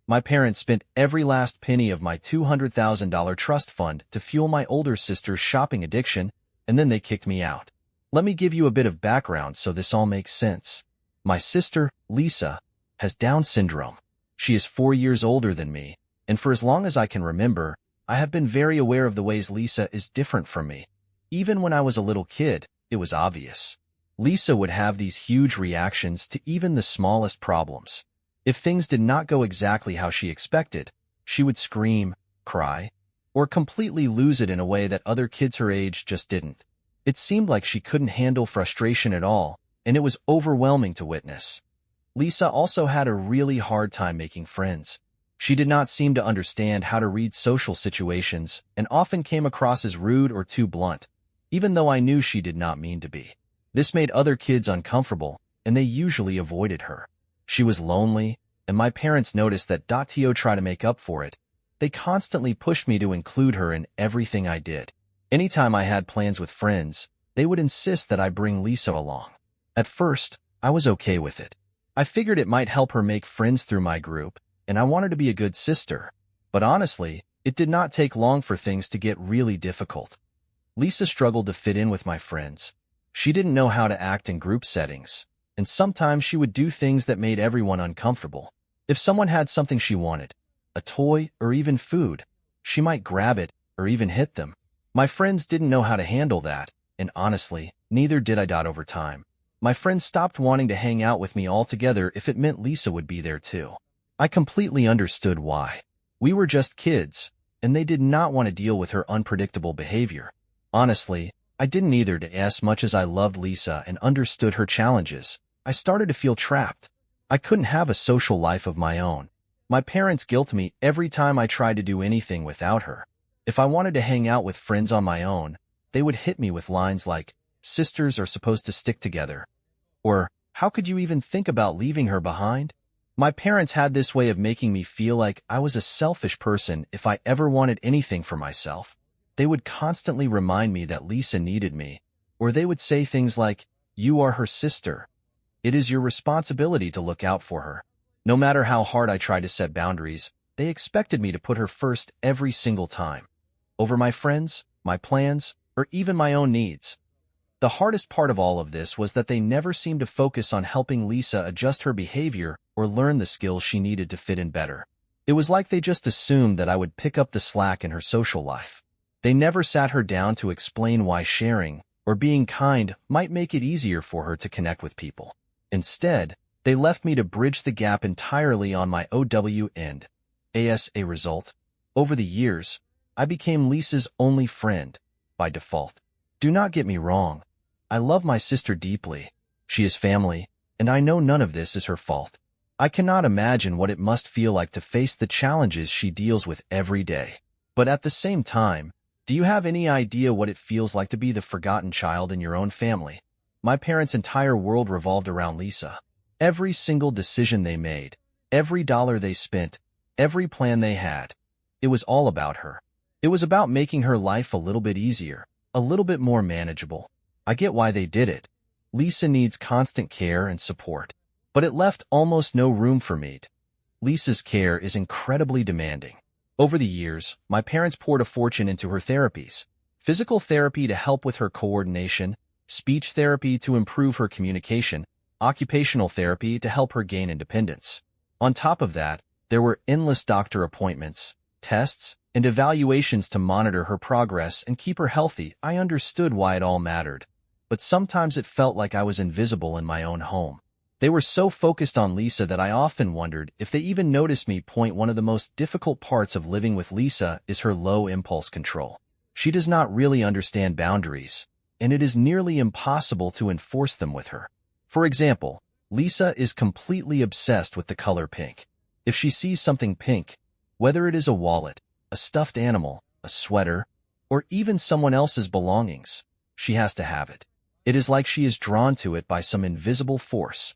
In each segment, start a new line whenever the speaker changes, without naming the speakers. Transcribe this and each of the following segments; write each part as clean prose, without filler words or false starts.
My parents spent every last penny of my $200,000 trust fund to fuel my older sister's shopping addiction, and then they kicked me out. Let me give you a bit of background so this all makes sense. My sister, Lisa, has Down syndrome. She is 4 years older than me, and for as long as I can remember, I have been very aware of the ways Lisa is different from me. Even when I was a little kid, it was obvious. Lisa would have these huge reactions to even the smallest problems. If things did not go exactly how she expected, she would scream, cry, or completely lose it in a way that other kids her age just didn't. It seemed like she couldn't handle frustration at all, and it was overwhelming to witness. Lisa also had a really hard time making friends. She did not seem to understand how to read social situations and often came across as rude or too blunt, even though I knew she did not mean to be. This made other kids uncomfortable, and they usually avoided her. She was lonely, and my parents noticed that to try to make up for it. They constantly pushed me to include her in everything I did. Anytime I had plans with friends, they would insist that I bring Lisa along. At first, I was okay with it. I figured it might help her make friends through my group, and I wanted to be a good sister. But honestly, it did not take long for things to get really difficult. Lisa struggled to fit in with my friends. She didn't know how to act in group settings, and sometimes she would do things that made everyone uncomfortable. If someone had something she wanted, a toy or even food, she might grab it or even hit them. My friends didn't know how to handle that, and honestly, neither did I. Over time, my friends stopped wanting to hang out with me altogether if it meant Lisa would be there too. I completely understood why. We were just kids, and they did not want to deal with her unpredictable behavior. Honestly, I didn't either. As much as I loved Lisa and understood her challenges, I started to feel trapped. I couldn't have a social life of my own. My parents guilted me every time I tried to do anything without her. If I wanted to hang out with friends on my own, they would hit me with lines like, "Sisters are supposed to stick together," or "How could you even think about leaving her behind?" My parents had this way of making me feel like I was a selfish person if I ever wanted anything for myself. They would constantly remind me that Lisa needed me, or they would say things like, "You are her sister. It is your responsibility to look out for her." No matter how hard I tried to set boundaries, they expected me to put her first every single time, over my friends, my plans, or even my own needs. The hardest part of all of this was that they never seemed to focus on helping Lisa adjust her behavior or learn the skills she needed to fit in better. It was like they just assumed that I would pick up the slack in her social life. They never sat her down to explain why sharing or being kind might make it easier for her to connect with people. Instead, they left me to bridge the gap entirely on my own end. As a result, over the years, I became Lisa's only friend, by default. Do not get me wrong. I love my sister deeply. She is family, and I know none of this is her fault. I cannot imagine what it must feel like to face the challenges she deals with every day. But at the same time, do you have any idea what it feels like to be the forgotten child in your own family? My parents' entire world revolved around Lisa. Every single decision they made, every dollar they spent, every plan they had, it was all about her. It was about making her life a little bit easier, a little bit more manageable. I get why they did it. Lisa needs constant care and support. But it left almost no room for me. Lisa's care is incredibly demanding. Over the years, my parents poured a fortune into her therapies. Physical therapy to help with her coordination, speech therapy to improve her communication, occupational therapy to help her gain independence. On top of that, there were endless doctor appointments, tests, and evaluations to monitor her progress and keep her healthy. I understood why it all mattered, but sometimes it felt like I was invisible in my own home. They were so focused on Lisa that I often wondered if they even noticed me. One of the most difficult parts of living with Lisa is her low impulse control. She does not really understand boundaries, and it is nearly impossible to enforce them with her. For example, Lisa is completely obsessed with the color pink. If she sees something pink, whether it is a wallet, a stuffed animal, a sweater, or even someone else's belongings, she has to have it. It is like she is drawn to it by some invisible force.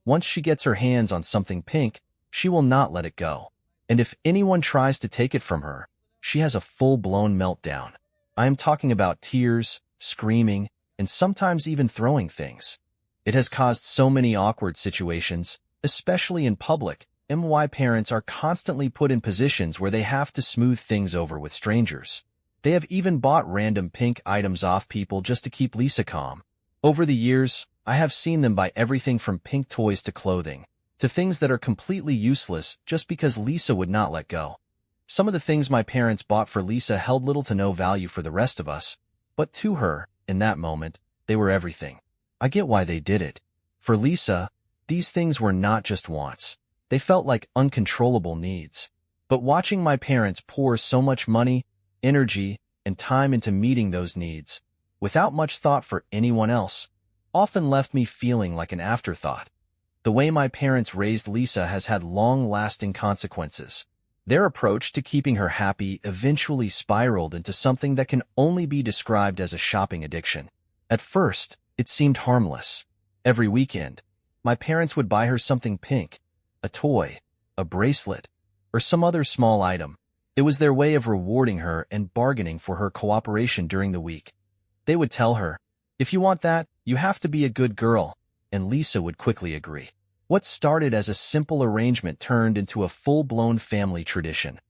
Once she gets her hands on something pink, she will not let it go. And if anyone tries to take it from her, she has a full-blown meltdown. I am talking about tears, screaming, and sometimes even throwing things. It has caused so many awkward situations, especially in public, My parents are constantly put in positions where they have to smooth things over with strangers. They have even bought random pink items off people just to keep Lisa calm. Over the years, I have seen them buy everything from pink toys to clothing, to things that are completely useless just because Lisa would not let go. Some of the things my parents bought for Lisa held little to no value for the rest of us, but to her, in that moment, they were everything. I get why they did it. For Lisa, these things were not just wants. They felt like uncontrollable needs. But watching my parents pour so much money, energy, and time into meeting those needs, without much thought for anyone else, often left me feeling like an afterthought. The way my parents raised Lisa has had long-lasting consequences. Their approach to keeping her happy eventually spiraled into something that can only be described as a shopping addiction. At first, it seemed harmless. Every weekend, my parents would buy her something pink, a toy, a bracelet, or some other small item. It was their way of rewarding her and bargaining for her cooperation during the week. They would tell her, "If you want that, you have to be a good girl," and Lisa would quickly agree. What started as a simple arrangement turned into a full-blown family tradition.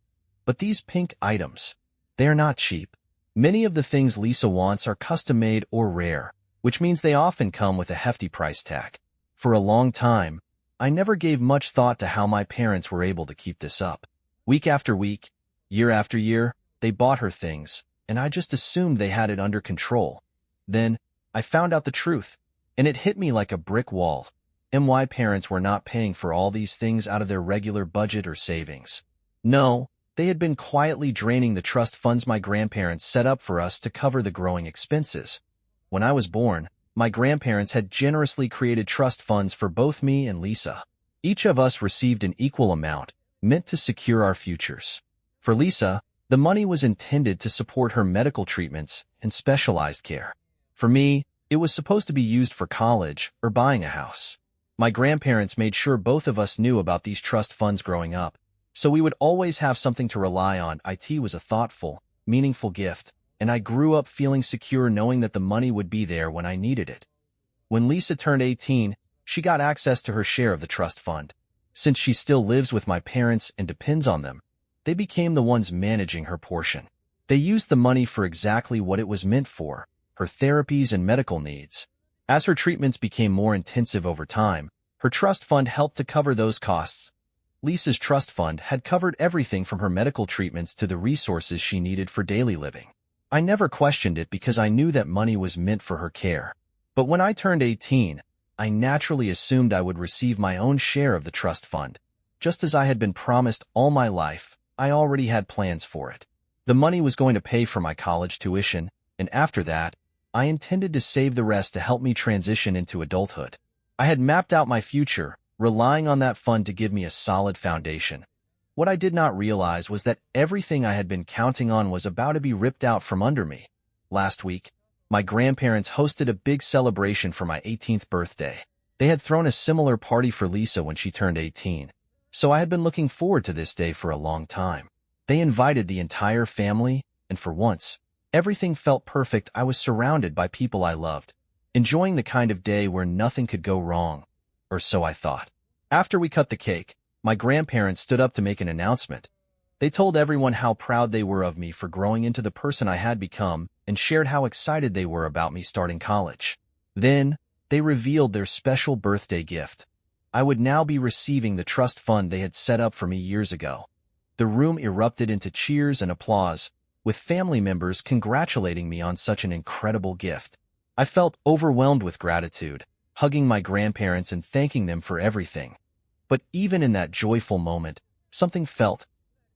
But these pink items, they are not cheap. Many of the things Lisa wants are custom-made or rare, which means they often come with a hefty price tag. For a long time, I never gave much thought to how my parents were able to keep this up. Week after week, year after year, they bought her things, and I just assumed they had it under control. Then, I found out the truth, and it hit me like a brick wall. My parents were not paying for all these things out of their regular budget or savings. No, they had been quietly draining the trust funds my grandparents set up for us to cover the growing expenses. When I was born, my grandparents had generously created trust funds for both me and Lisa. Each of us received an equal amount, meant to secure our futures. For Lisa, the money was intended to support her medical treatments and specialized care. For me, it was supposed to be used for college or buying a house. My grandparents made sure both of us knew about these trust funds growing up, so we would always have something to rely on. It was a thoughtful, meaningful gift, and I grew up feeling secure knowing that the money would be there when I needed it. When Lisa turned 18, she got access to her share of the trust fund. Since she still lives with my parents and depends on them, they became the ones managing her portion. They used the money for exactly what it was meant for, her therapies and medical needs. As her treatments became more intensive over time, her trust fund helped to cover those costs. Lisa's trust fund had covered everything from her medical treatments to the resources she needed for daily living. I never questioned it because I knew that money was meant for her care. But when I turned 18, I naturally assumed I would receive my own share of the trust fund. Just as I had been promised all my life, I already had plans for it. The money was going to pay for my college tuition, and after that, I intended to save the rest to help me transition into adulthood. I had mapped out my future, relying on that fund to give me a solid foundation. What I did not realize was that everything I had been counting on was about to be ripped out from under me. Last week, my grandparents hosted a big celebration for my 18th birthday. They had thrown a similar party for Lisa when she turned 18, so I had been looking forward to this day for a long time. They invited the entire family, and for once, everything felt perfect. I was surrounded by people I loved, enjoying the kind of day where nothing could go wrong, or so I thought. After we cut the cake, my grandparents stood up to make an announcement. They told everyone how proud they were of me for growing into the person I had become and shared how excited they were about me starting college. Then, they revealed their special birthday gift. I would now be receiving the trust fund they had set up for me years ago. The room erupted into cheers and applause, with family members congratulating me on such an incredible gift. I felt overwhelmed with gratitude, hugging my grandparents and thanking them for everything. But even in that joyful moment, something felt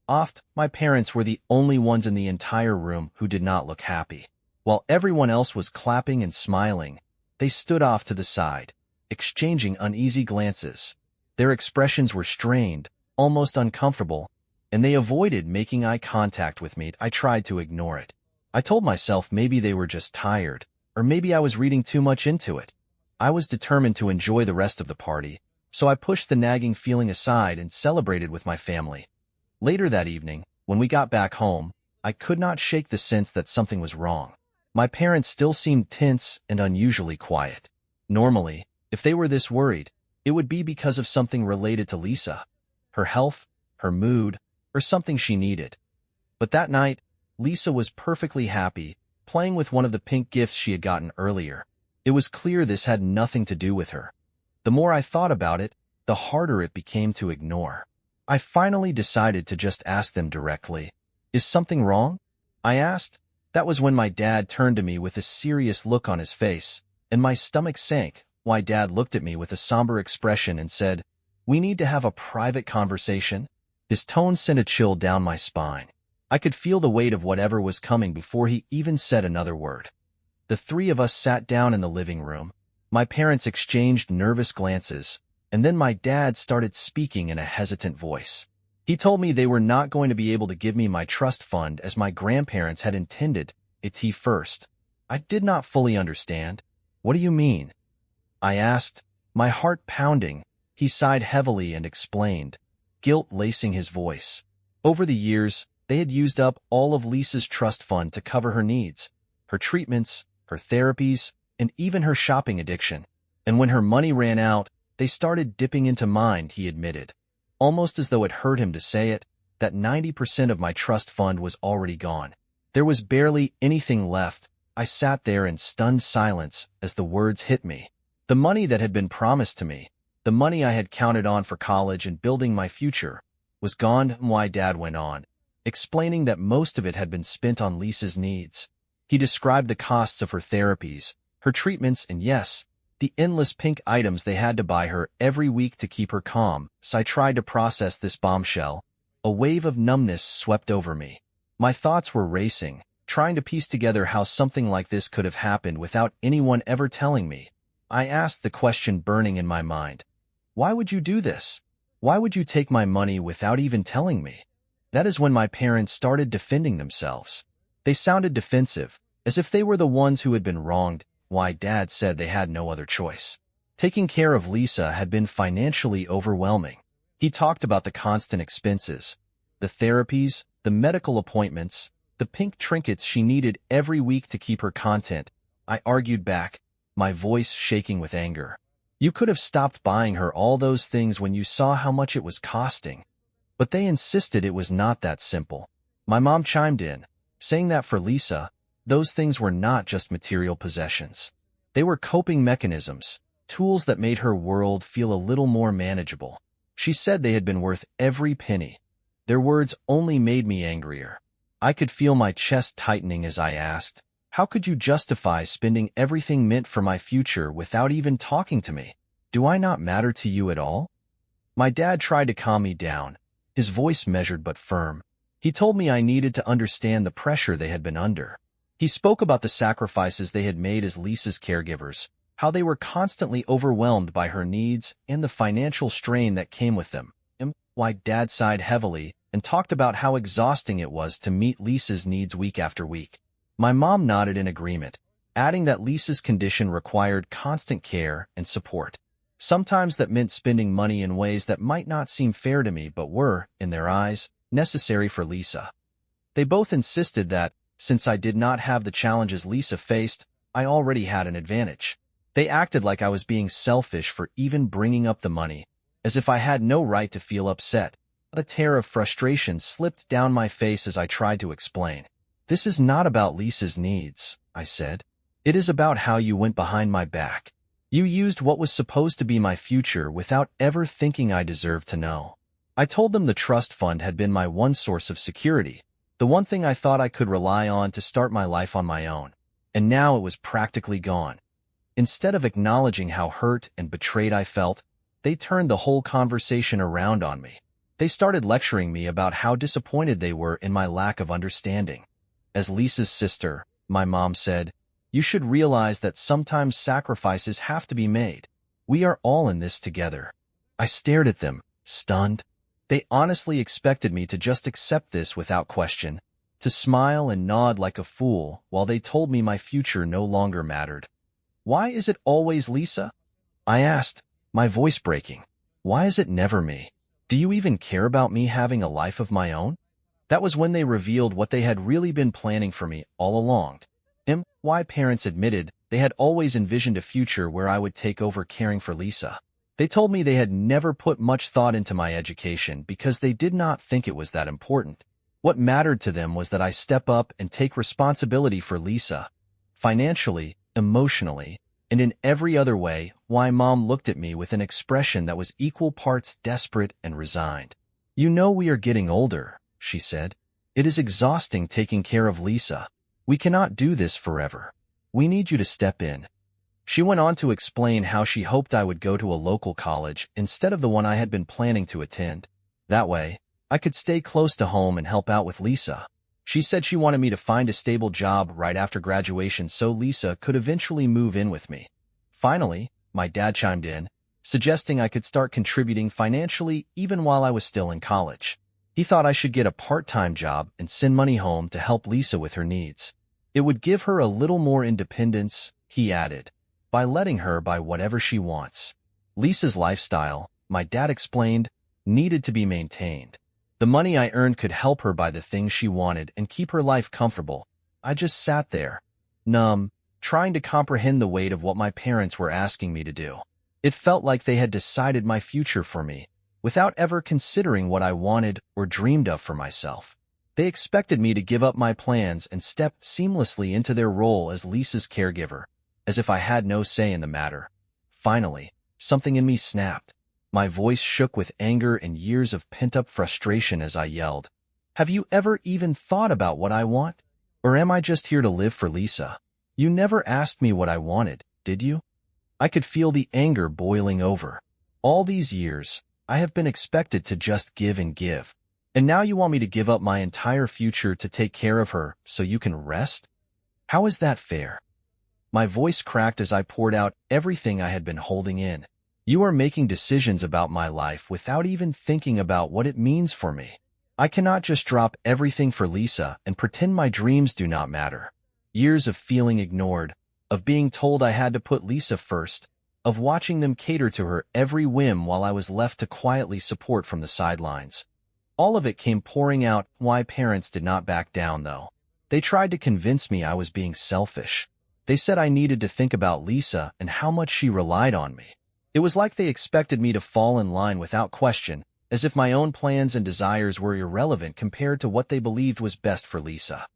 off. My parents were the only ones in the entire room who did not look happy. While everyone else was clapping and smiling, they stood off to the side, exchanging uneasy glances. Their expressions were strained, almost uncomfortable, and they avoided making eye contact with me. I tried to ignore it. I told myself maybe they were just tired, or maybe I was reading too much into it. I was determined to enjoy the rest of the party, so I pushed the nagging feeling aside and celebrated with my family. Later that evening, when we got back home, I could not shake the sense that something was wrong. My parents still seemed tense and unusually quiet. Normally, if they were this worried, it would be because of something related to Lisa. her health, her mood, or something she needed. But that night, Lisa was perfectly happy, playing with one of the pink gifts she had gotten earlier. It was clear this had nothing to do with her. The more I thought about it, the harder it became to ignore. I finally decided to just ask them directly. "Is something wrong?" I asked. That was when my dad turned to me with a serious look on his face, and my stomach sank. My dad looked at me with a somber expression and said, "We need to have a private conversation." His tone sent a chill down my spine. I could feel the weight of whatever was coming before he even said another word. The three of us sat down in the living room. My parents exchanged nervous glances, and then my dad started speaking in a hesitant voice. He told me they were not going to be able to give me my trust fund as my grandparents had intended it first. I did not fully understand. "What do you mean?" I asked, my heart pounding. He sighed heavily and explained, guilt lacing his voice. Over the years, they had used up all of Lisa's trust fund to cover her needs, her treatments, her therapies, and even her shopping addiction. And when her money ran out, they started dipping into mine, he admitted. Almost as though it hurt him to say it, that 90% of my trust fund was already gone. There was barely anything left. I sat there in stunned silence as the words hit me. The money that had been promised to me, the money I had counted on for college and building my future, was gone. My dad went on, explaining that most of it had been spent on Lisa's needs. He described the costs of her therapies, her treatments, and yes, the endless pink items they had to buy her every week to keep her calm. So I tried to process this bombshell. A wave of numbness swept over me. My thoughts were racing, trying to piece together how something like this could have happened without anyone ever telling me. I asked the question burning in my mind. Why would you do this? Why would you take my money without even telling me? That is when my parents started defending themselves. They sounded defensive, as if they were the ones who had been wronged. Why, Dad said they had no other choice. Taking care of Lisa had been financially overwhelming. He talked about the constant expenses, the therapies, the medical appointments, the pink trinkets she needed every week to keep her content. I argued back, my voice shaking with anger. You could have stopped buying her all those things when you saw how much it was costing. But they insisted it was not that simple. My mom chimed in, saying that for Lisa, those things were not just material possessions. They were coping mechanisms, tools that made her world feel a little more manageable. She said they had been worth every penny. Their words only made me angrier. I could feel my chest tightening as I asked, how could you justify spending everything meant for my future without even talking to me? Do I not matter to you at all? My dad tried to calm me down, his voice measured but firm. He told me I needed to understand the pressure they had been under. He spoke about the sacrifices they had made as Lisa's caregivers, how they were constantly overwhelmed by her needs and the financial strain that came with them. Why Dad sighed heavily and talked about how exhausting it was to meet Lisa's needs week after week. My mom nodded in agreement, adding that Lisa's condition required constant care and support. Sometimes that meant spending money in ways that might not seem fair to me but were, in their eyes, necessary for Lisa. They both insisted that, since I did not have the challenges Lisa faced, I already had an advantage. They acted like I was being selfish for even bringing up the money, as if I had no right to feel upset. A tear of frustration slipped down my face as I tried to explain. This is not about Lisa's needs, I said. It is about how you went behind my back. You used what was supposed to be my future without ever thinking I deserved to know. I told them the trust fund had been my one source of security, the one thing I thought I could rely on to start my life on my own. And now it was practically gone. Instead of acknowledging how hurt and betrayed I felt, they turned the whole conversation around on me. They started lecturing me about how disappointed they were in my lack of understanding. As Lisa's sister, my mom said, you should realize that sometimes sacrifices have to be made. We are all in this together. I stared at them, stunned. They honestly expected me to just accept this without question, to smile and nod like a fool while they told me my future no longer mattered. Why is it always Lisa? I asked, my voice breaking. Why is it never me? Do you even care about me having a life of my own? That was when they revealed what they had really been planning for me all along. My parents admitted they had always envisioned a future where I would take over caring for Lisa. They told me they had never put much thought into my education because they did not think it was that important. What mattered to them was that I step up and take responsibility for Lisa, financially, emotionally, and in every other way. Why Mom looked at me with an expression that was equal parts desperate and resigned. "You know we are getting older," she said. "It is exhausting taking care of Lisa. We cannot do this forever. We need you to step in." She went on to explain how she hoped I would go to a local college instead of the one I had been planning to attend. That way, I could stay close to home and help out with Lisa. She said she wanted me to find a stable job right after graduation so Lisa could eventually move in with me. Finally, my dad chimed in, suggesting I could start contributing financially even while I was still in college. He thought I should get a part-time job and send money home to help Lisa with her needs. It would give her a little more independence, he added, by letting her buy whatever she wants. Lisa's lifestyle, my dad explained, needed to be maintained. The money I earned could help her buy the things she wanted and keep her life comfortable. I just sat there, numb, trying to comprehend the weight of what my parents were asking me to do. It felt like they had decided my future for me, without ever considering what I wanted or dreamed of for myself. They expected me to give up my plans and step seamlessly into their role as Lisa's caregiver, as if I had no say in the matter. Finally, something in me snapped. My voice shook with anger and years of pent-up frustration as I yelled, "Have you ever even thought about what I want? Or am I just here to live for Lisa? You never asked me what I wanted, did you?" I could feel the anger boiling over. All these years, I have been expected to just give and give. And now you want me to give up my entire future to take care of her so you can rest? How is that fair? My voice cracked as I poured out everything I had been holding in. You are making decisions about my life without even thinking about what it means for me. I cannot just drop everything for Lisa and pretend my dreams do not matter. Years of feeling ignored, of being told I had to put Lisa first, of watching them cater to her every whim while I was left to quietly support from the sidelines. All of it came pouring out. My parents did not back down, though. They tried to convince me I was being selfish. They said I needed to think about Lisa and how much she relied on me. It was like they expected me to fall in line without question, as if my own plans and desires were irrelevant compared to what they believed was best for Lisa.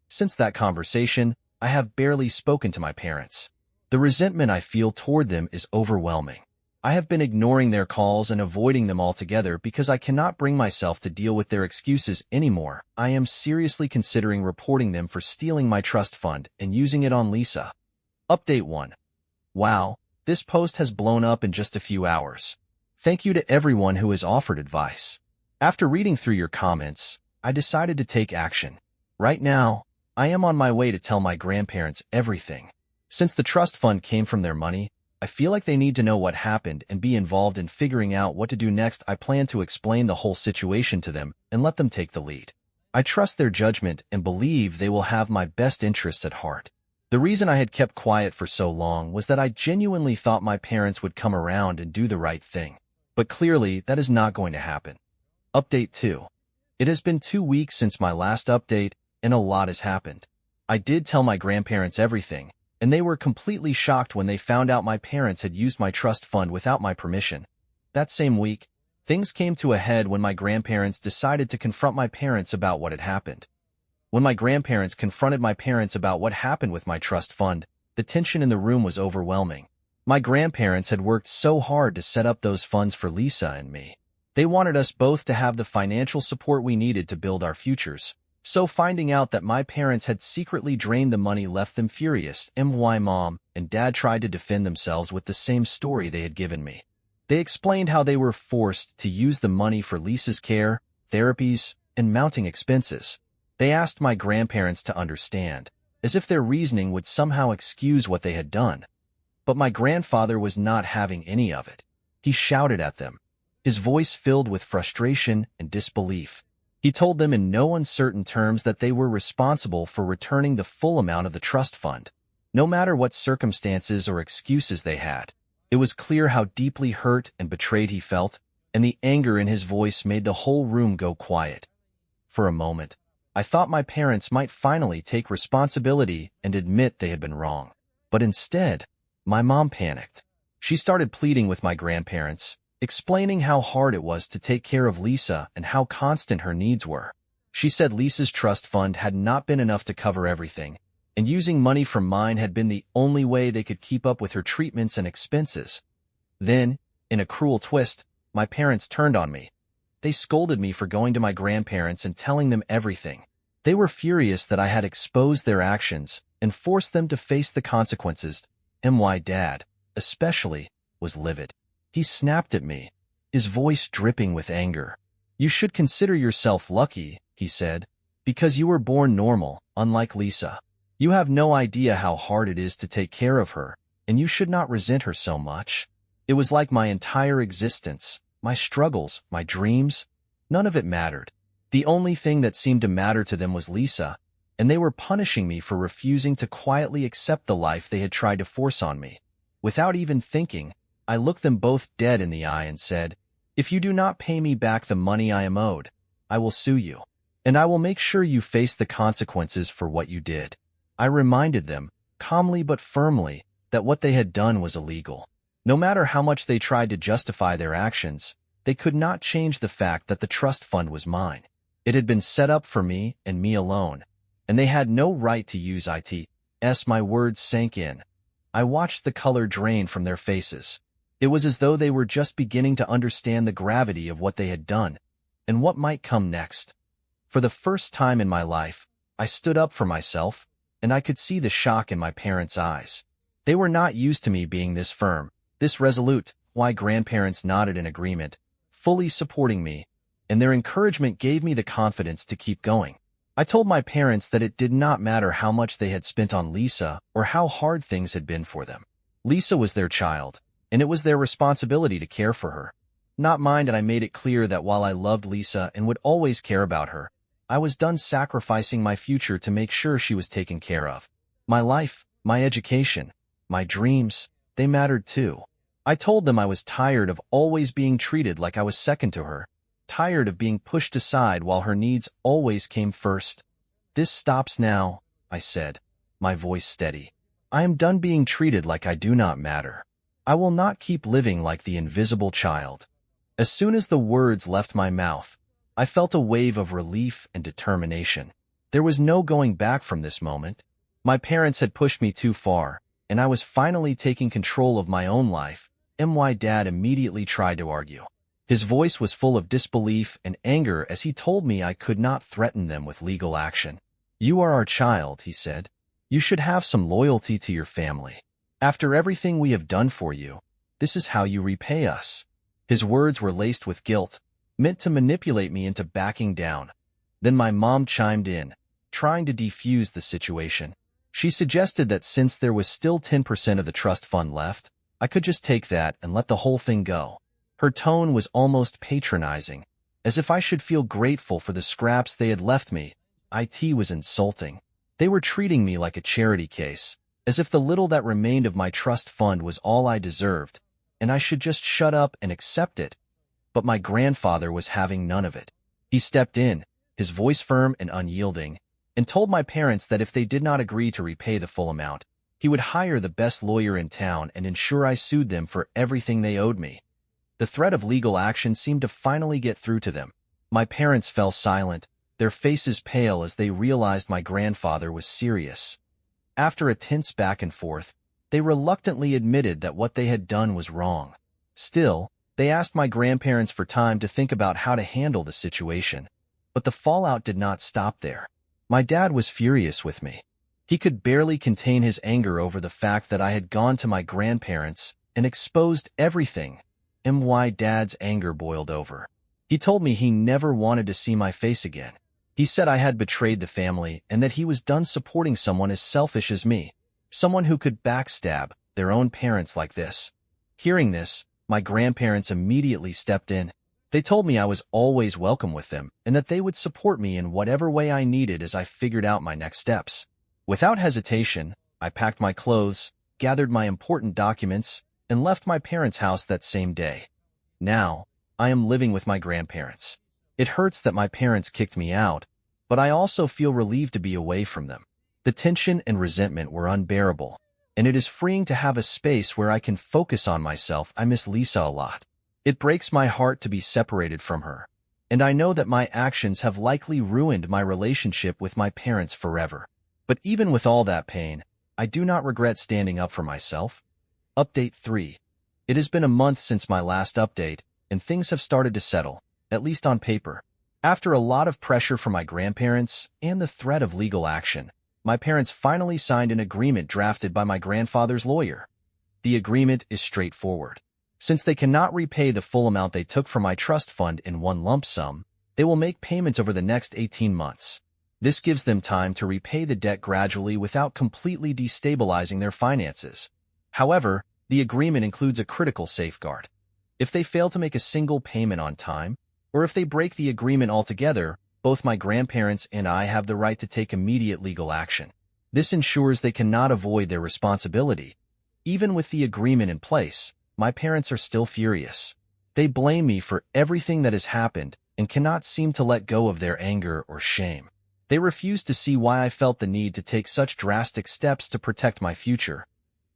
Since that conversation, I have barely spoken to my parents. The resentment I feel toward them is overwhelming. I have been ignoring their calls and avoiding them altogether because I cannot bring myself to deal with their excuses anymore. I am seriously considering reporting them for stealing my trust fund and using it on Lisa. Update 1. Wow, this post has blown up in just a few hours. Thank you to everyone who has offered advice. After reading through your comments, I decided to take action. Right now, I am on my way to tell my grandparents everything. Since the trust fund came from their money, I feel like they need to know what happened and be involved in figuring out what to do next. I plan to explain the whole situation to them and let them take the lead. I trust their judgment and believe they will have my best interests at heart. The reason I had kept quiet for so long was that I genuinely thought my parents would come around and do the right thing. But clearly, that is not going to happen. Update 2. It has been 2 weeks since my last update, and a lot has happened. I did tell my grandparents everything, and they were completely shocked when they found out my parents had used my trust fund without my permission. That same week, things came to a head when my grandparents decided to confront my parents about what had happened. When my grandparents confronted my parents about what happened with my trust fund, the tension in the room was overwhelming. My grandparents had worked so hard to set up those funds for Lisa and me. They wanted us both to have the financial support we needed to build our futures. So finding out that my parents had secretly drained the money left them furious. My mom and dad tried to defend themselves with the same story they had given me. They explained how they were forced to use the money for Lisa's care, therapies, and mounting expenses. They asked my grandparents to understand, as if their reasoning would somehow excuse what they had done. But my grandfather was not having any of it. He shouted at them, his voice filled with frustration and disbelief. He told them in no uncertain terms that they were responsible for returning the full amount of the trust fund, no matter what circumstances or excuses they had. It was clear how deeply hurt and betrayed he felt, and the anger in his voice made the whole room go quiet. For a moment, I thought my parents might finally take responsibility and admit they had been wrong. But instead, my mom panicked. She started pleading with my grandparents, explaining how hard it was to take care of Lisa and how constant her needs were. She said Lisa's trust fund had not been enough to cover everything, and using money from mine had been the only way they could keep up with her treatments and expenses. Then, in a cruel twist, my parents turned on me. They scolded me for going to my grandparents and telling them everything. They were furious that I had exposed their actions and forced them to face the consequences. My dad, especially, was livid. He snapped at me, his voice dripping with anger. "You should consider yourself lucky," he said, "because you were born normal, unlike Lisa. You have no idea how hard it is to take care of her, and you should not resent her so much." It was like my entire existence, my struggles, my dreams, none of it mattered. The only thing that seemed to matter to them was Lisa, and they were punishing me for refusing to quietly accept the life they had tried to force on me. Without even thinking, I looked them both dead in the eye and said, "If you do not pay me back the money I am owed, I will sue you, and I will make sure you face the consequences for what you did." I reminded them, calmly but firmly, that what they had done was illegal. No matter how much they tried to justify their actions, they could not change the fact that the trust fund was mine. It had been set up for me and me alone, and they had no right to use it. My words sank in. I watched the color drain from their faces. It was as though they were just beginning to understand the gravity of what they had done, and what might come next. For the first time in my life, I stood up for myself, and I could see the shock in my parents' eyes. They were not used to me being this firm, this resolute. My grandparents nodded in agreement, fully supporting me, and their encouragement gave me the confidence to keep going. I told my parents that it did not matter how much they had spent on Lisa or how hard things had been for them. Lisa was their child, and it was their responsibility to care for her, not mine, and I made it clear that while I loved Lisa and would always care about her, I was done sacrificing my future to make sure she was taken care of. My life, my education, my dreams, they mattered too. I told them I was tired of always being treated like I was second to her, tired of being pushed aside while her needs always came first. "This stops now," I said, my voice steady. "I am done being treated like I do not matter. I will not keep living like the invisible child." As soon as the words left my mouth, I felt a wave of relief and determination. There was no going back from this moment. My parents had pushed me too far, and I was finally taking control of my own life. My dad immediately tried to argue. His voice was full of disbelief and anger as he told me I could not threaten them with legal action. "You are our child," he said. "You should have some loyalty to your family. After everything we have done for you, this is how you repay us." His words were laced with guilt, meant to manipulate me into backing down. Then my mom chimed in, trying to defuse the situation. She suggested that since there was still 10% of the trust fund left, I could just take that and let the whole thing go. Her tone was almost patronizing, as if I should feel grateful for the scraps they had left me. It was insulting. They were treating me like a charity case, as if the little that remained of my trust fund was all I deserved, and I should just shut up and accept it. But my grandfather was having none of it. He stepped in, his voice firm and unyielding, and told my parents that if they did not agree to repay the full amount, he would hire the best lawyer in town and ensure I sued them for everything they owed me. The threat of legal action seemed to finally get through to them. My parents fell silent, their faces pale as they realized my grandfather was serious. After a tense back and forth, they reluctantly admitted that what they had done was wrong. Still, they asked my grandparents for time to think about how to handle the situation. But the fallout did not stop there. My dad was furious with me. He could barely contain his anger over the fact that I had gone to my grandparents and exposed everything. My dad's anger boiled over. He told me he never wanted to see my face again. He said I had betrayed the family and that he was done supporting someone as selfish as me, someone who could backstab their own parents like this. Hearing this, my grandparents immediately stepped in. They told me I was always welcome with them and that they would support me in whatever way I needed as I figured out my next steps. Without hesitation, I packed my clothes, gathered my important documents, and left my parents' house that same day. Now, I am living with my grandparents. It hurts that my parents kicked me out, but I also feel relieved to be away from them. The tension and resentment were unbearable, and it is freeing to have a space where I can focus on myself. I miss Lisa a lot. It breaks my heart to be separated from her, and I know that my actions have likely ruined my relationship with my parents forever. But even with all that pain, I do not regret standing up for myself. Update 3. It has been a month since my last update, and things have started to settle, at least on paper. After a lot of pressure from my grandparents and the threat of legal action, my parents finally signed an agreement drafted by my grandfather's lawyer. The agreement is straightforward. Since they cannot repay the full amount they took from my trust fund in one lump sum, they will make payments over the next 18 months. This gives them time to repay the debt gradually without completely destabilizing their finances. However, the agreement includes a critical safeguard. If they fail to make a single payment on time, or if they break the agreement altogether, both my grandparents and I have the right to take immediate legal action. This ensures they cannot avoid their responsibility. Even with the agreement in place, my parents are still furious. They blame me for everything that has happened and cannot seem to let go of their anger or shame. They refuse to see why I felt the need to take such drastic steps to protect my future.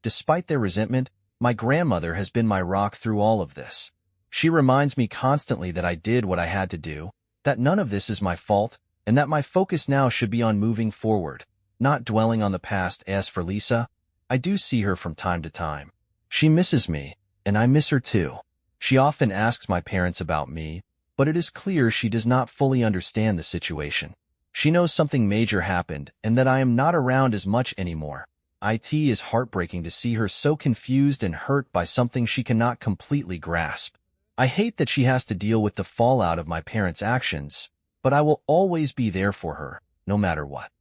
Despite their resentment, my grandmother has been my rock through all of this. She reminds me constantly that I did what I had to do, that none of this is my fault, and that my focus now should be on moving forward, not dwelling on the past. As for Lisa, I do see her from time to time. She misses me, and I miss her too. She often asks my parents about me, but it is clear she does not fully understand the situation. She knows something major happened and that I am not around as much anymore. It is heartbreaking to see her so confused and hurt by something she cannot completely grasp. I hate that she has to deal with the fallout of my parents' actions, but I will always be there for her, no matter what.